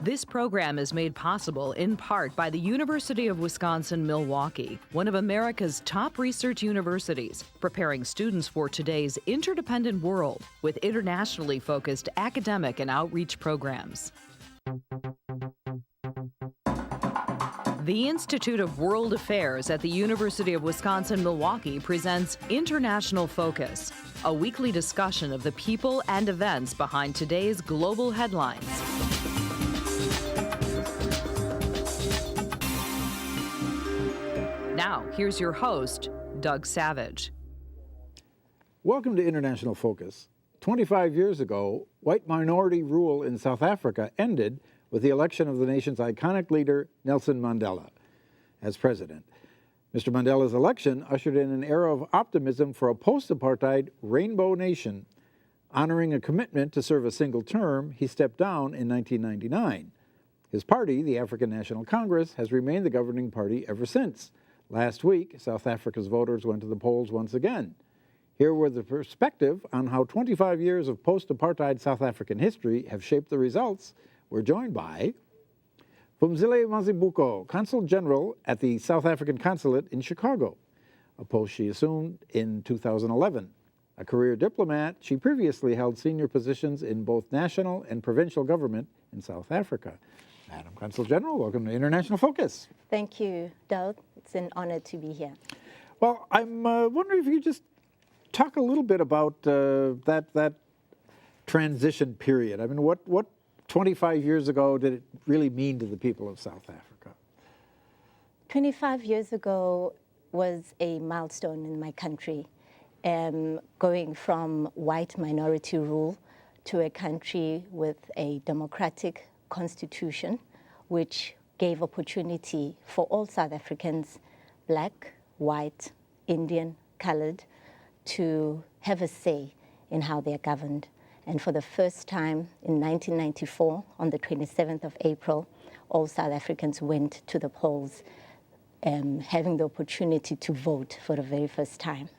This program is made possible in part by the University of Wisconsin-Milwaukee, one of America's top research universities, preparing students for today's interdependent world with internationally focused academic and outreach programs. The Institute of World Affairs at the University of Wisconsin-Milwaukee presents International Focus, a weekly discussion of the people and events behind today's global headlines. Now, here's your host, Doug Savage. Welcome to International Focus. 25 years ago, white minority rule in South Africa ended with the election of the nation's iconic leader, Nelson Mandela, as president. Mr. Mandela's election ushered in an era of optimism for a post-apartheid rainbow nation. Honoring a commitment to serve a single term, he stepped down in 1999. His party, the African National Congress, has remained the governing party ever since. Last week, South Africa's voters went to the polls once again. Here with the perspective on how 25 years of post-apartheid South African history have shaped the results, we're joined by Phumzile Mazibuko, Consul General at the South African Consulate in Chicago, a post she assumed in 2011. A career diplomat, she previously held senior positions in both national and provincial government in South Africa. Madam Consul General, welcome to International Focus. Thank you, Doug. It's an honor to be here. Well, I'm wondering if you could just talk a little bit about that transition period. I mean, what 25 years ago did it really mean to the people of South Africa? 25 years ago was a milestone in my country, going from white minority rule to a country with a democratic constitution, which gave opportunity for all South Africans, black, white, Indian, colored, to have a say in how they're governed. And for the first time in 1994, on the 27th of April, all South Africans went to the polls, having the opportunity to vote for the very first time.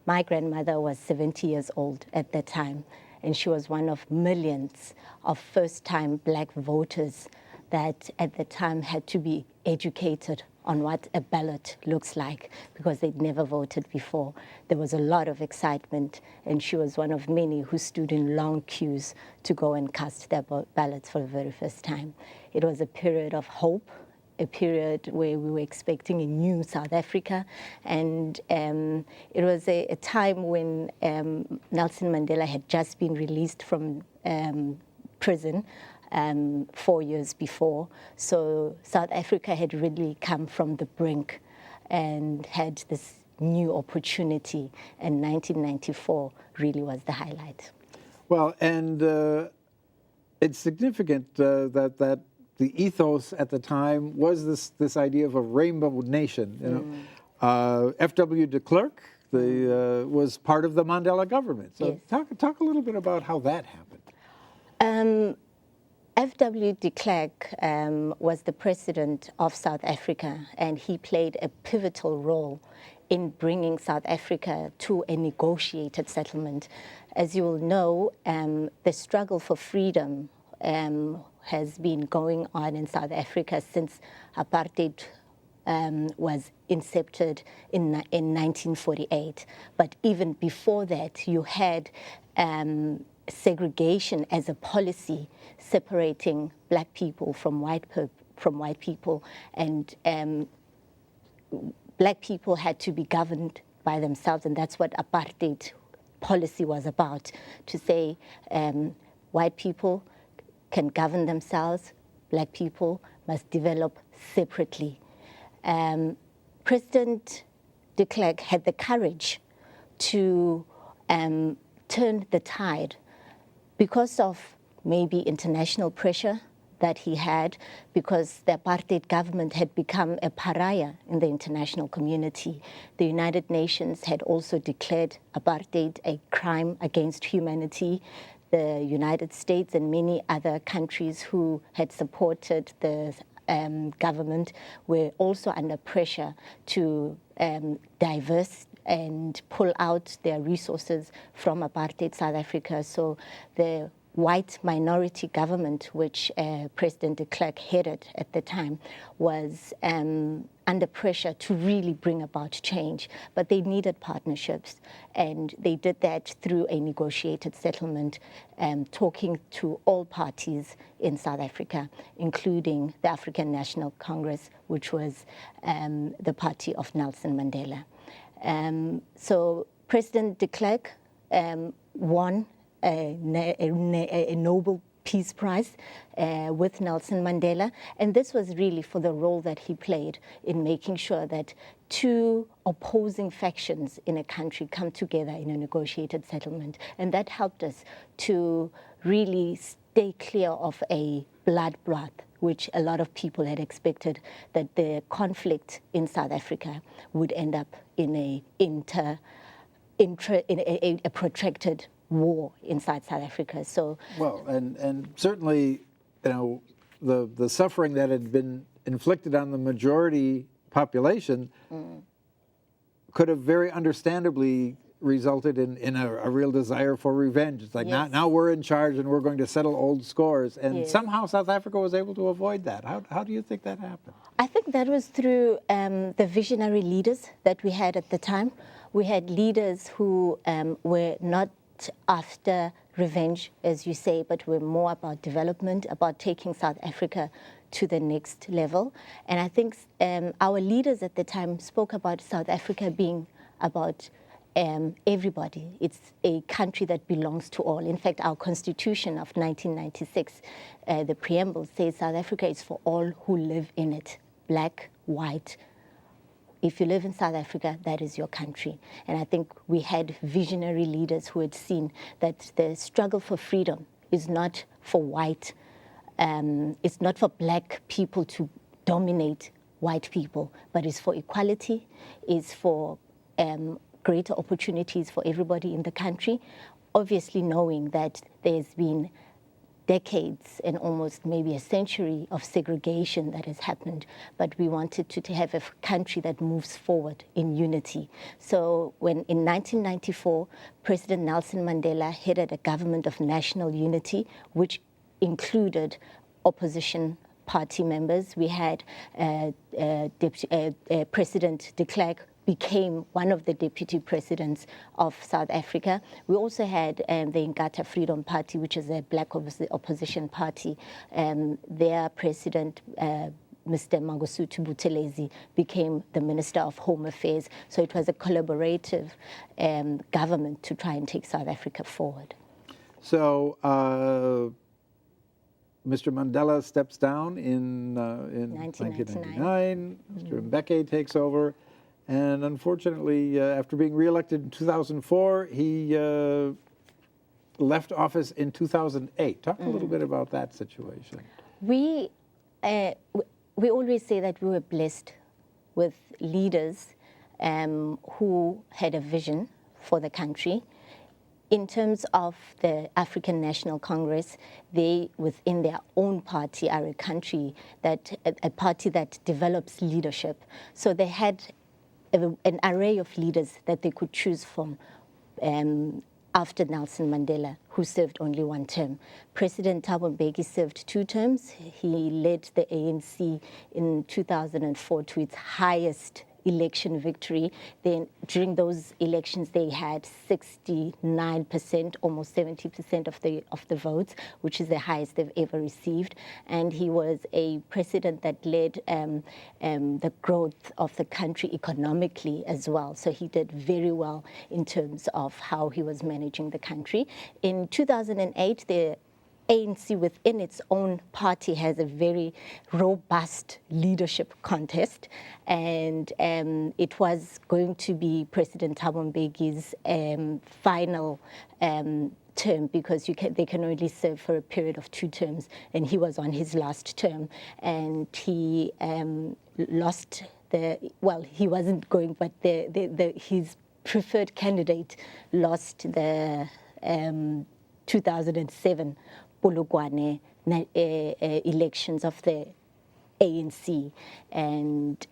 My grandmother was 70 years old at that time, and she was one of millions of first-time black voters that at the time had to be educated on what a ballot looks like because they'd never voted before. There was a lot of excitement, and she was one of many who stood in long queues to go and cast their ballots for the very first time. It was a period of hope, a period where we were expecting a new South Africa, and it was a time when Nelson Mandela had just been released from prison 4 years before. So South Africa had really come from the brink and had this new opportunity, and 1994 really was the highlight. Well, and it's significant that the ethos at the time was this idea of a rainbow nation. You know, F.W. de Klerk was part of the Mandela government. So yes. Talk a little bit about how that happened. F.W. de Klerk was the president of South Africa, and he played a pivotal role in bringing South Africa to a negotiated settlement. As you will know, the struggle for freedom has been going on in South Africa since apartheid was incepted in 1948. But even before that, you had segregation as a policy, separating black people from white people, and black people had to be governed by themselves, and that's what apartheid policy was about, to say white people can govern themselves, black people must develop separately. President de Klerk had the courage to turn the tide because of maybe international pressure that he had, because the apartheid government had become a pariah in the international community. The United Nations had also declared apartheid a crime against humanity. The United States and many other countries who had supported the government were also under pressure to divest and pull out their resources from apartheid South Africa. So the white minority government, which President de Klerk headed at the time, was under pressure to really bring about change. But they needed partnerships, and they did that through a negotiated settlement, talking to all parties in South Africa, including the African National Congress, which was the party of Nelson Mandela. So President de Klerk won a Nobel Peace Prize with Nelson Mandela, and this was really for the role that he played in making sure that two opposing factions in a country come together in a negotiated settlement, and that helped us to really stay clear of a bloodbath, which a lot of people had expected, that the conflict in South Africa would end up in a protracted war inside South Africa. So well, and certainly, the suffering that had been inflicted on the majority population could have very understandably resulted in a real desire for revenge. It's like, yes. now we're in charge and we're going to settle old scores. And yes. somehow South Africa was able to avoid that. How do you think that happened? I think that was through the visionary leaders that we had at the time. We had leaders who were not after revenge, as you say, but were more about development, about taking South Africa to the next level. And I think our leaders at the time spoke about South Africa being about everybody. It's a country that belongs to all. In fact, our constitution of 1996, the preamble says South Africa is for all who live in it, black, white. If you live in South Africa, that is your country. And I think we had visionary leaders who had seen that the struggle for freedom is not for white, it's not for black people to dominate white people, but it's for equality, it's for greater opportunities for everybody in the country. Obviously knowing that there's been decades and almost maybe a century of segregation that has happened, but we wanted to have a country that moves forward in unity. So when in 1994, President Nelson Mandela headed a government of national unity, which included opposition party members. We had President de Klerk became one of the deputy presidents of South Africa. We also had the Inkatha Freedom Party, which is a black opposition party. Their president, Mr. Mangosuthu Buthelezi, became the Minister of Home Affairs. So it was a collaborative government to try and take South Africa forward. So Mr. Mandela steps down in 1999. Mr. Mbeki takes over. And unfortunately, after being reelected in 2004, he left office in 2008. Talk a little bit about that situation. We always say that we were blessed with leaders who had a vision for the country. In terms of the African National Congress, they, within their own party, are a party that develops leadership. So they had an array of leaders that they could choose from after Nelson Mandela, who served only one term. President Thabo Mbeki served 2 terms. He led the ANC in 2004 to its highest election victory. Then during those elections, they had 69%, almost 70% of the votes, which is the highest they've ever received. And he was a president that led the growth of the country economically as well. So he did very well in terms of how he was managing the country. In 2008, the ANC within its own party has a very robust leadership contest, and it was going to be President Thabo Mbeki's final term, because they can only serve for a period of 2 terms, and he was on his last term, and he lost he wasn't going, but his preferred candidate lost the 2007 Polokwane elections of the ANC, and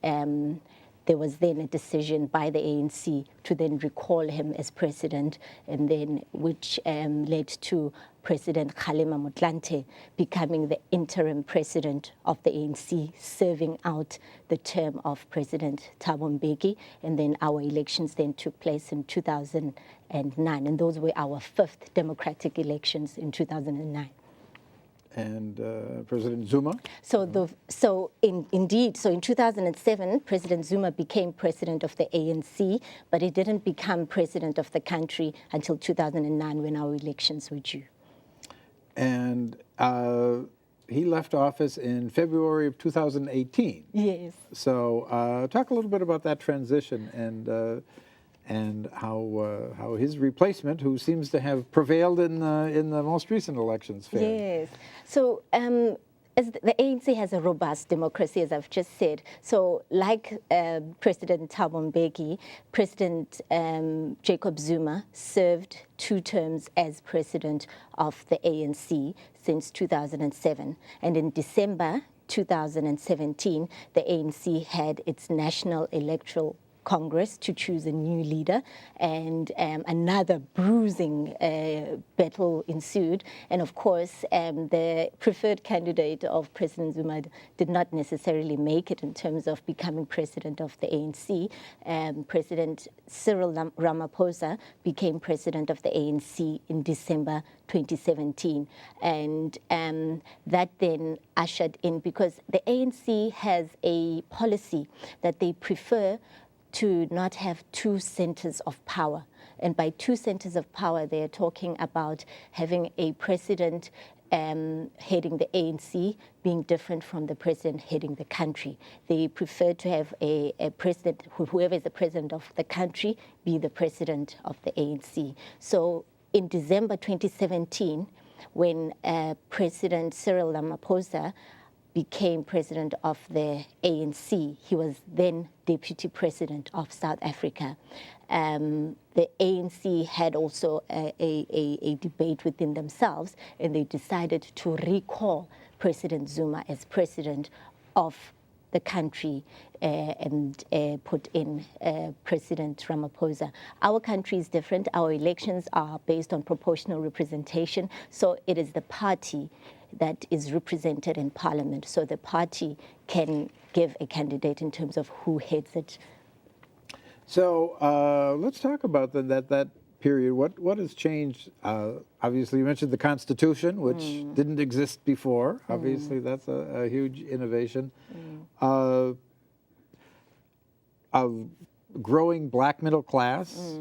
there was then a decision by the ANC to then recall him as president, and then which led to President Kgalema Motlanthe becoming the interim president of the ANC, serving out the term of President Thabo Mbeki, and then our elections then took place in 2009, and those were our 5th democratic elections in 2009. And President Zuma? Indeed, in 2007, President Zuma became president of the ANC, but he didn't become president of the country until 2009 when our elections were due. And he left office in February of 2018. Yes. So talk a little bit about that transition and how his replacement, who seems to have prevailed in the most recent elections, fared. Yes. So as the ANC has a robust democracy, as I've just said. So like President Thabo Mbeki, President Jacob Zuma served 2 terms as president of the ANC since 2007. And in December 2017, the ANC had its National Electoral Congress to choose a new leader, and another bruising battle ensued. And of course, the preferred candidate of President Zuma did not necessarily make it in terms of becoming president of the ANC. President Cyril Ramaphosa became president of the ANC in December 2017. And that then ushered in, because the ANC has a policy that they prefer to not have 2 centers of power. And by 2 centers of power, they are talking about having a president heading the ANC being different from the president heading the country. They prefer to have a president, whoever is the president of the country, be the president of the ANC. So in December 2017, when President Cyril Ramaphosa became president of the ANC, he was then deputy president of South Africa. The ANC had also a debate within themselves, and they decided to recall President Zuma as president of the country and put in President Ramaphosa. Our country is different. Our elections are based on proportional representation, so it is the party that is represented in Parliament. So the party can give a candidate in terms of who heads it. So let's talk about that period. What has changed? Obviously, you mentioned the Constitution, which didn't exist before. Obviously, that's a huge innovation. A growing black middle class,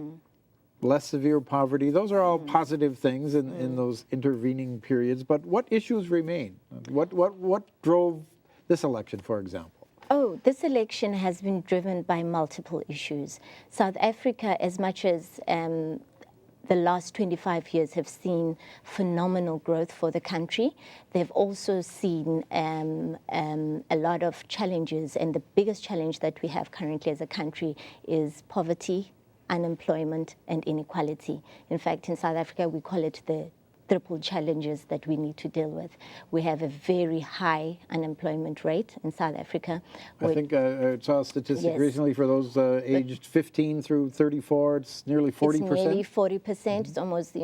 less severe poverty. Those are all positive things in those intervening periods. But what issues remain? What drove this election, for example? Oh, this election has been driven by multiple issues. South Africa, as much as the last 25 years have seen phenomenal growth for the country, they've also seen a lot of challenges. And the biggest challenge that we have currently as a country is poverty, unemployment, and inequality. In fact, in South Africa, we call it the triple challenges that we need to deal with. We have a very high unemployment rate in South Africa. I think I saw a statistic recently for those aged 15 through 34. It's nearly 40%. It's nearly 40%. It's almost,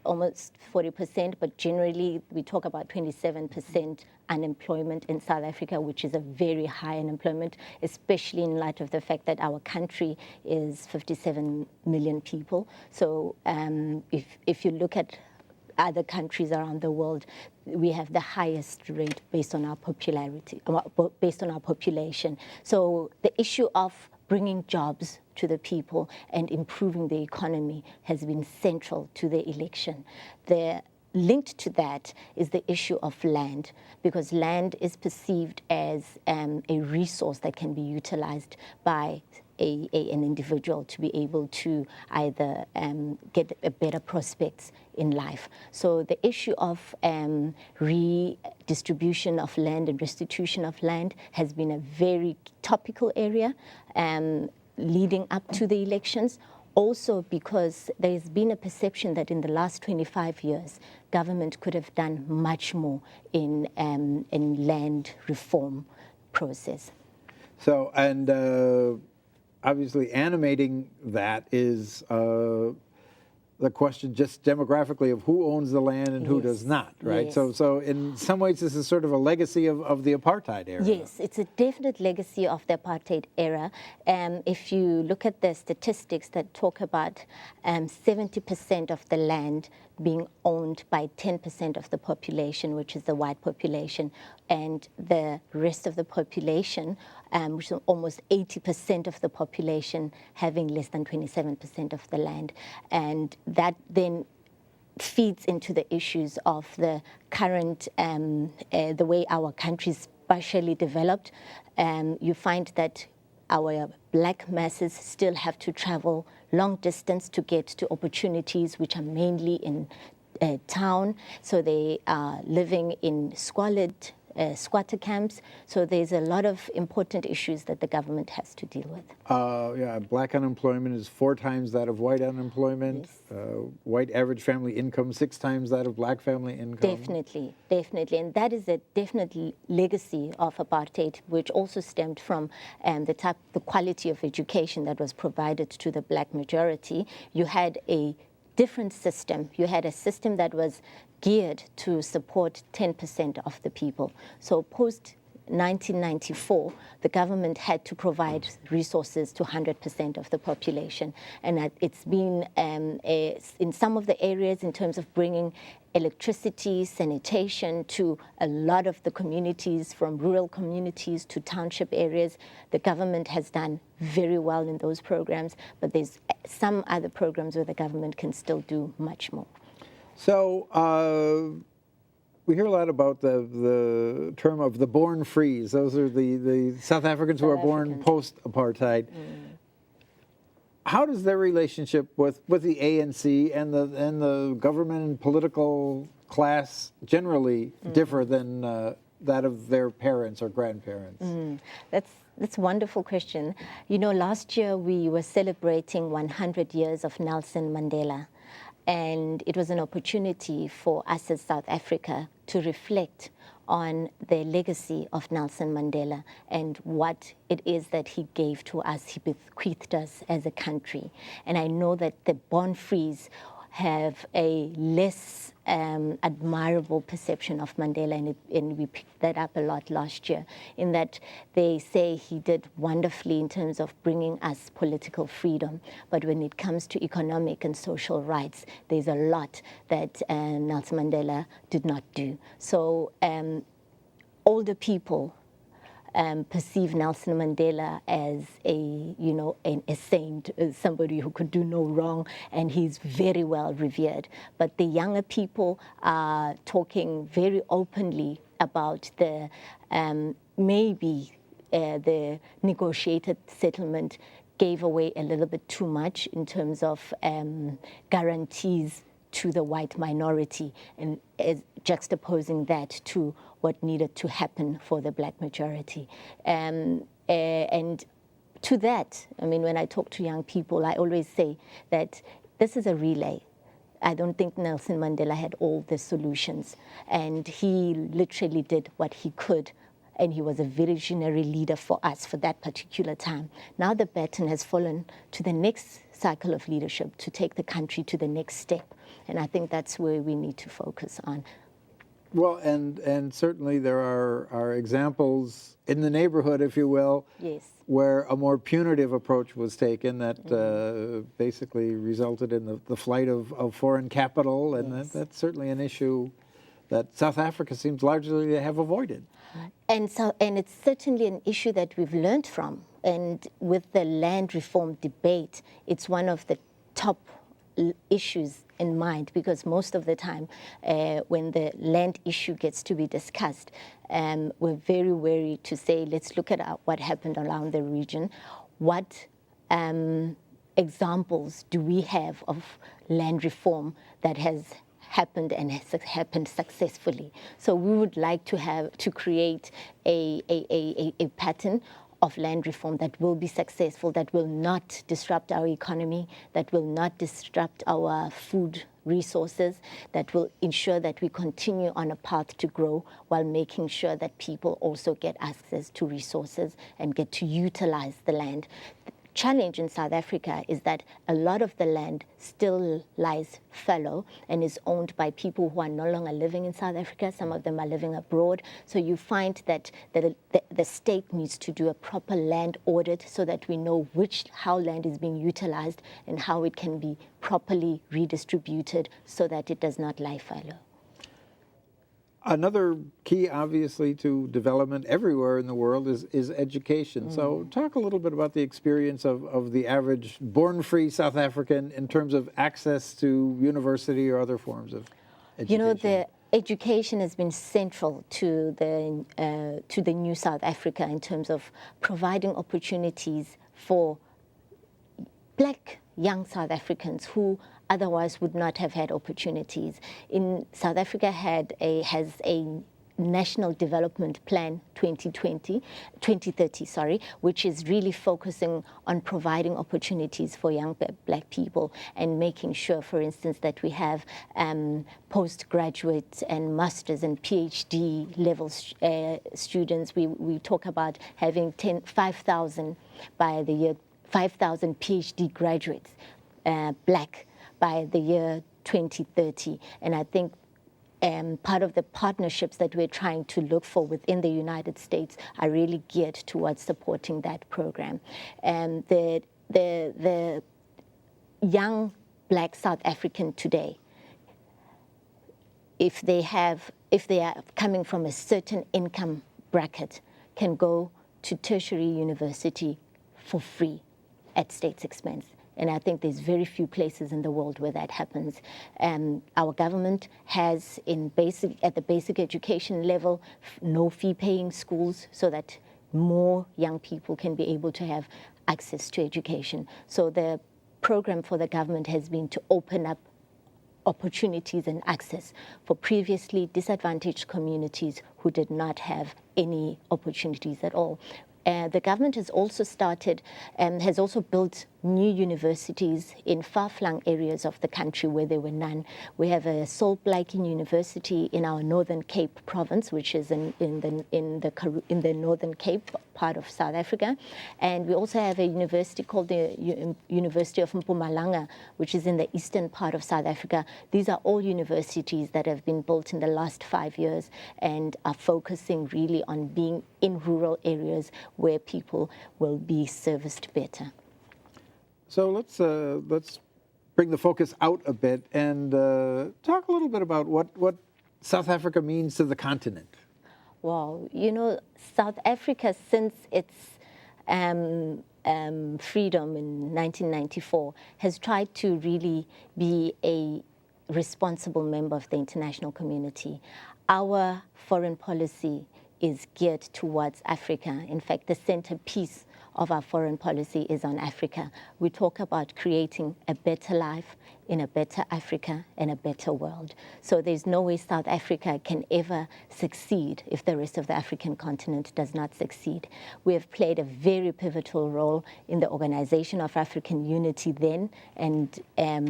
almost 40%. But generally, we talk about 27% unemployment in South Africa, which is a very high unemployment, especially in light of the fact that our country is 57 million people. So if you look at other countries around the world, we have the highest rate based on our popularity, based on our population. So the issue of bringing jobs to the people and improving the economy has been central to the election. Linked to that is the issue of land, because land is perceived as a resource that can be utilized by an individual to be able to either get a better prospects in life. So the issue of redistribution of land and restitution of land has been a very topical area leading up to the elections. Also because there's been a perception that in the last 25 years, government could have done much more in land reform process. So, and obviously animating that is the question just demographically of who owns the land and who does not, right? Yes. So in some ways, this is sort of a legacy of the apartheid era. Yes, it's a definite legacy of the apartheid era. If you look at the statistics that talk about 70% of the land being owned by 10% of the population, which is the white population, and the rest of the population, which is almost 80% of the population, having less than 27% of the land. And that then feeds into the issues of the current, the way our country is partially developed. You find that our black masses still have to travel long distance to get to opportunities which are mainly in town. So they are living in squalid squatter camps. So there's a lot of important issues that the government has to deal with. Yeah, black unemployment is 4 times that of white unemployment. Yes. White average family income 6 times that of black family income. Definitely, definitely. And that is a definite legacy of apartheid, which also stemmed from the quality of education that was provided to the black majority. You had a different system. You had a system that was geared to support 10% of the people. So post 1994, the government had to provide resources to 100% of the population. And it's been, in some of the areas, in terms of bringing electricity, sanitation to a lot of the communities, from rural communities to township areas, the government has done very well in those programs, but there's some other programs where the government can still do much more. So we hear a lot about the term of the born frees. Those are the South Africans who are born post-apartheid. How does their relationship with the ANC and the government and political class generally differ than that of their parents or grandparents? That's a wonderful question. You know, last year we were celebrating 100 years of Nelson Mandela. And it was an opportunity for us as South Africa to reflect on the legacy of Nelson Mandela and what it is that he gave to us, he bequeathed us as a country. And I know that the born frees have a less admirable perception of Mandela, and we picked that up a lot last year, in that they say he did wonderfully in terms of bringing us political freedom. But when it comes to economic and social rights, there's a lot that Nelson Mandela did not do. So older people perceive Nelson Mandela as a saint, somebody who could do no wrong, and he's very well revered. But the younger people are talking very openly about the maybe the negotiated settlement gave away a little bit too much in terms of guarantees to the white minority, and juxtaposing that to what needed to happen for the black majority. And to that, I mean, when I talk to young people, I always say that this is a relay. I don't think Nelson Mandela had all the solutions, and he literally did what he could, and he was a visionary leader for us for that particular time. Now the baton has fallen to the next cycle of leadership to take the country to the next step, and I think that's where we need to focus on. Well, and certainly there are examples in the neighborhood, if you will, Yes. where a more punitive approach was taken that basically resulted in the flight of foreign capital, and Yes. that's certainly an issue that South Africa seems largely to have avoided. And it's certainly an issue that we've learned from. And with the land reform debate, it's one of the top issues in mind, because most of the time when the land issue gets to be discussed, we're very wary to say, let's look at what happened around the region. What examples do we have of land reform that has happened and has happened successfully? So we would like to create a pattern of land reform that will be successful, that will not disrupt our economy, that will not disrupt our food resources, that will ensure that we continue on a path to grow while making sure that people also get access to resources and get to utilize the land. Challenge in South Africa is that a lot of the land still lies fallow and is owned by people who are no longer living in South Africa. Some of them are living abroad. So you find that the state needs to do a proper land audit so that we know how land is being utilized and how it can be properly redistributed so that it does not lie fallow. Another key, obviously, to development everywhere in the world is education. So talk a little bit about the experience of the average born-free South African in terms of access to university or other forms of education. You know, the education has been central to the new South Africa in terms of providing opportunities for Black young South Africans who otherwise would not have had opportunities. South Africa has a National Development Plan 2030, which is really focusing on providing opportunities for young Black people and making sure, for instance, that we have postgraduate and master's and PhD level students. We talk about having 5,000 by the year, 5,000 PhD graduates, Black, by the year 2030. And I think part of the partnerships that we're trying to look for within the United States are really geared towards supporting that program. And the young Black South African today, if they are coming from a certain income bracket, can go to tertiary university for free at state's expense. And I think there's very few places in the world where that happens. Our government has, at the basic education level, no fee-paying schools so that more young people can be able to have access to education. So the program for the government has been to open up opportunities and access for previously disadvantaged communities who did not have any opportunities at all. The government has also has also built new universities in far-flung areas of the country where there were none. We have a Sol Plaatje University in our Northern Cape province, which is in the Northern Cape part of South Africa. And we also have a university called the University of Mpumalanga, which is in the eastern part of South Africa. These are all universities that have been built in the last 5 years and are focusing really on being in rural areas where people will be serviced better. So let's bring the focus out a bit and talk a little bit about what South Africa means to the continent. Wow, you know, South Africa, since its freedom in 1994, has tried to really be a responsible member of the international community. Our foreign policy is geared towards Africa. In fact, the centerpiece of our foreign policy is on Africa. We talk about creating a better life in a better Africa and a better world. So there's no way South Africa can ever succeed if the rest of the African continent does not succeed. We have played a very pivotal role in the Organization of African Unity then, and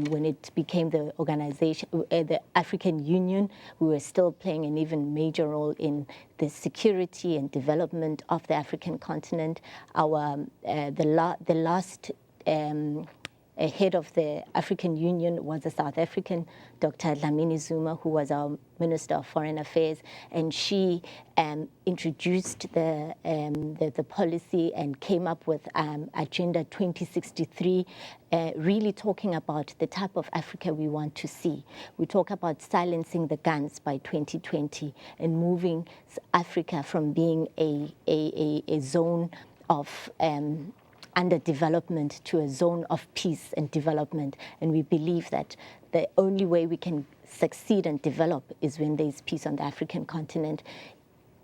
when it became the the African Union, we were still playing an even major role in the security and development of the African continent. The last head of the African Union was a South African, Dr. Dlamini Zuma, who was our Minister of Foreign Affairs, and she introduced the policy and came up with Agenda 2063, really talking about the type of Africa we want to see. We talk about silencing the guns by 2020 and moving Africa from being a zone of underdevelopment to a zone of peace and development. And we believe that the only way we can succeed and develop is when there's peace on the African continent.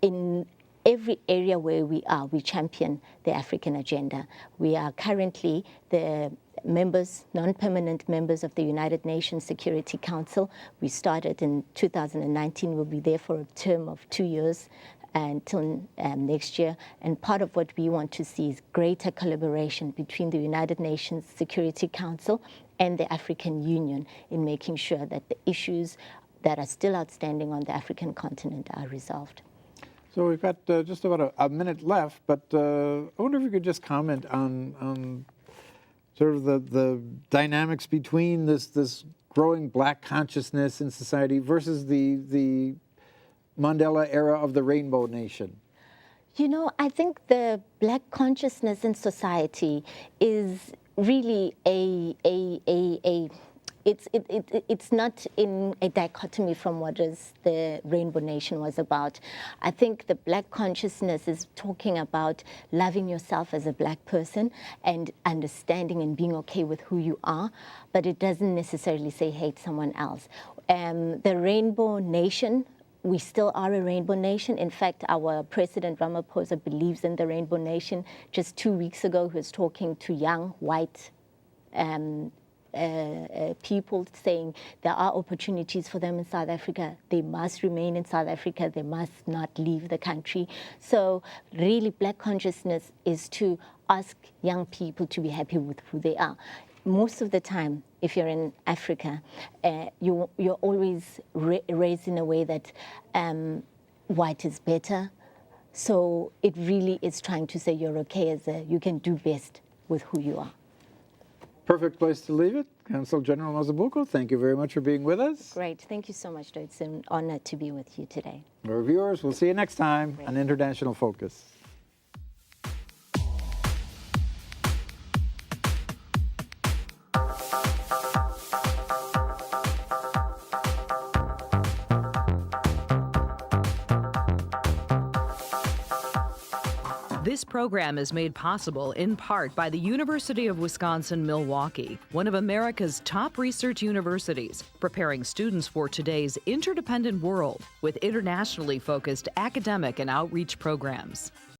In every area where we are, we champion the African agenda. We are currently the members, non-permanent members of the United Nations Security Council. We started in 2019. We'll be there for a term of 2 years until next year. And part of what we want to see is greater collaboration between the United Nations Security Council and the African Union in making sure that the issues that are still outstanding on the African continent are resolved. So we've got just about a minute left, but I wonder if you could just comment on sort of the dynamics between this growing Black consciousness in society versus the Mandela era of the Rainbow Nation. You know, I think the Black consciousness in society is really it's not in a dichotomy from what is the Rainbow Nation was about. I think the Black consciousness is talking about loving yourself as a Black person and understanding and being okay with who you are, but it doesn't necessarily say hate someone else. The Rainbow Nation, we still are a Rainbow Nation. In fact, our President Ramaphosa believes in the Rainbow Nation. Just 2 weeks ago, he was talking to young white people, saying there are opportunities for them in South Africa. They must remain in South Africa. They must not leave the country. So really, Black consciousness is to ask young people to be happy with who they are. Most of the time, if you're in Africa, you're always raised in a way that white is better. So it really is trying to say you're okay you can do best with who you are. Perfect place to leave it. Consul General Mazibuko, thank you very much for being with us. Great. Thank you so much, Joe. It's an honor to be with you today. Our viewers, we'll see you next time on International Focus. This program is made possible in part by the University of Wisconsin-Milwaukee, one of America's top research universities, preparing students for today's interdependent world with internationally focused academic and outreach programs.